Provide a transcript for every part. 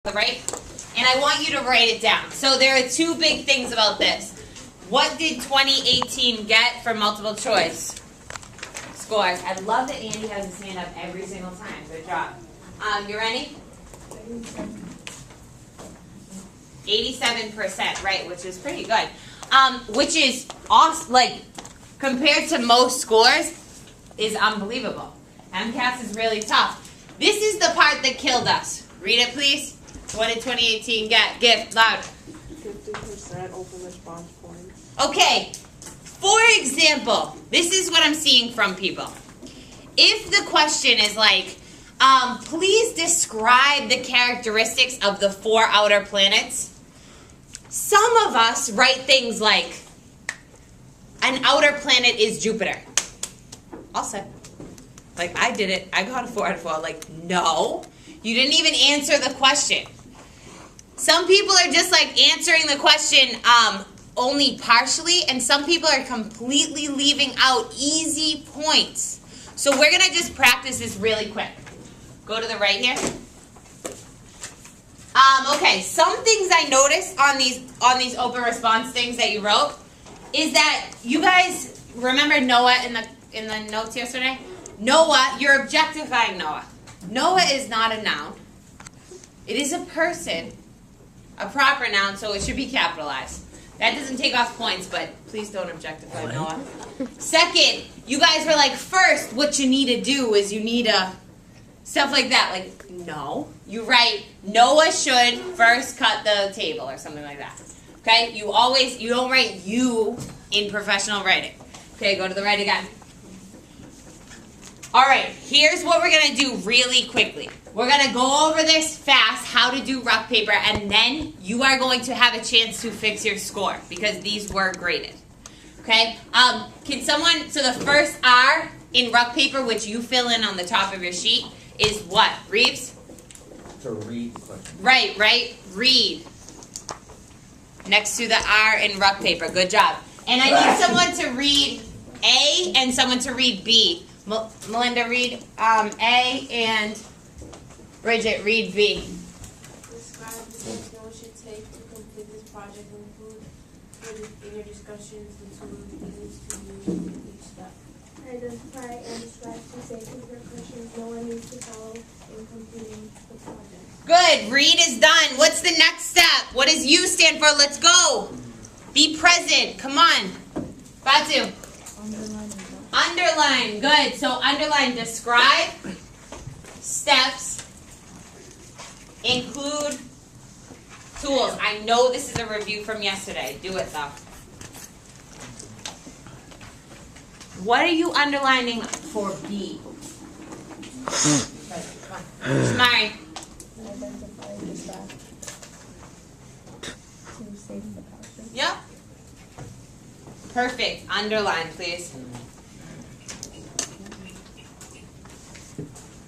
right? And I want you to write it down. So there are two big things about this. What did 2018 get for multiple choice scores? I love that Andy has his hand up every single time. Good job. You ready? 87%, right, which is pretty good. Which is awesome, like, compared to most scores, is unbelievable. MCAS is really tough. This is the part that killed us. Read it, please. What did 2018 get? Give, loud. 50% open response points. Okay, for example, this is what I'm seeing from people. If the question is like, please describe the characteristics of the 4 outer planets, some of us write things like, an outer planet is Jupiter. All set. Like, I did it. I got a 4 out of 4. Like, no. You didn't even answer the question. Some people are just like answering the question only partially, and some people are completely leaving out easy points. So we're going to just practice this really quick. Go to the right here. Okay, some things I noticed on these open response things that you wrote is that you guys remember Noah in the notes yesterday? Noah, you're objectifying Noah. Noah is not a noun. It is a person, a proper noun, so it should be capitalized. That doesn't take off points, but please don't objectify Noah. Second, you guys were like, first, what you need to do is you need a, stuff like that. Like, no. You write, Noah should first cut the table or something like that. Okay? You don't write you in professional writing. Okay, go to the right again. All right, here's what we're going to do really quickly. We're going to go over this fast, how to do Rucppr, and then you are going to have a chance to fix your score because these were graded. Okay? Can someone, so the first R in Rucppr, which you fill in on the top of your sheet, is what? Reeves? To read the question. Right. Read. Next to the R in Rucppr. Good job. And I need someone to read A and someone to read B. Melinda, read A, and Bridget, read B. Describe the steps one should take to complete this project and include in your discussions the tools you use to use each step. Identify and describe two safety precautions no one needs to follow in completing the project. Good. Read is done. What's the next step? What does U stand for? Let's go. Be present. Come on. Batu. Underline. Good. So underline, describe, steps, include, tools. I know this is a review from yesterday. Do it though. What are you underlining for B? Come on. Shamari. Identify and describe two safety precautions. Yep. Perfect. Underline, please.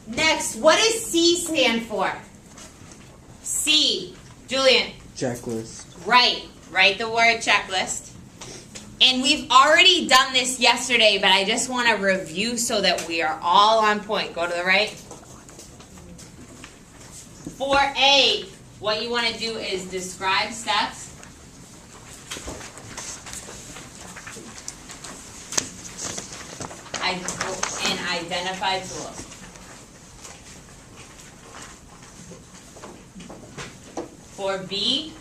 Next, what does C stand for? C. Julian. Checklist. Right. Write the word checklist. And we've already done this yesterday, but I just want to review so that we are all on point. Go to the right. For A, what you want to do is describe steps. And identify tools. For B,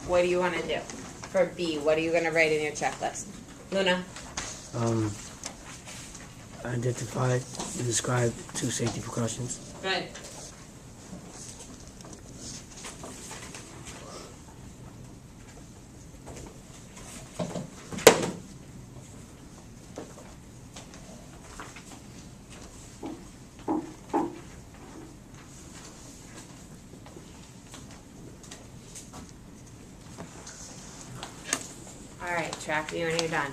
what do you want to do? For B, what are you going to write in your checklist? Luna? Identify and describe two safety precautions. Good. All right, track me when you're done.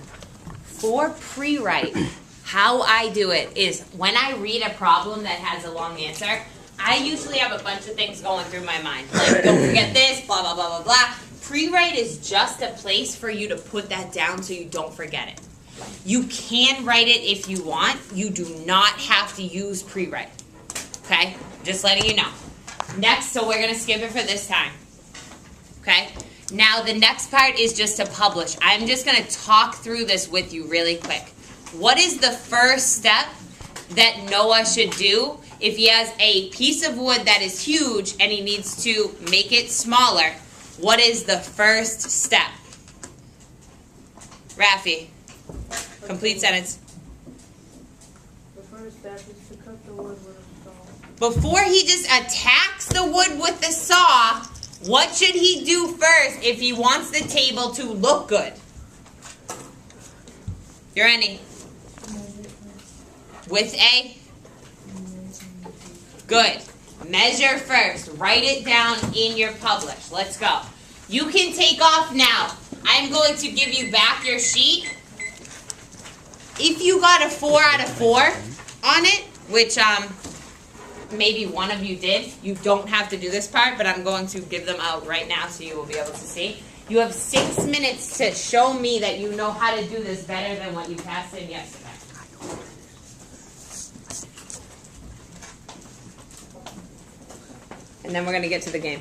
For pre-write, how I do it is when I read a problem that has a long answer, I usually have a bunch of things going through my mind. Like, don't forget this, blah, blah, blah, blah, blah. Pre-write is just a place for you to put that down so you don't forget it. You can write it if you want. You do not have to use pre-write. Okay? Just letting you know. Next, so we're going to skip it for this time. Okay? Now, the next part is just to publish. I'm just going to talk through this with you really quick. What is the first step that Noah should do if he has a piece of wood that is huge and he needs to make it smaller? What is the first step? Rafi, complete sentence. The first step is to cut the wood with a saw. Before he just attacks the wood with the saw, what should he do first if he wants the table to look good? You're any? With a? Good. Measure first. Write it down in your publish. Let's go. You can take off now. I'm going to give you back your sheet. If you got a 4 out of 4 on it, which maybe one of you did, you don't have to do this part, but I'm going to give them out right now so you will be able to see. You have 6 minutes to show me that you know how to do this better than what you passed in yesterday. And then we're going to get to the game.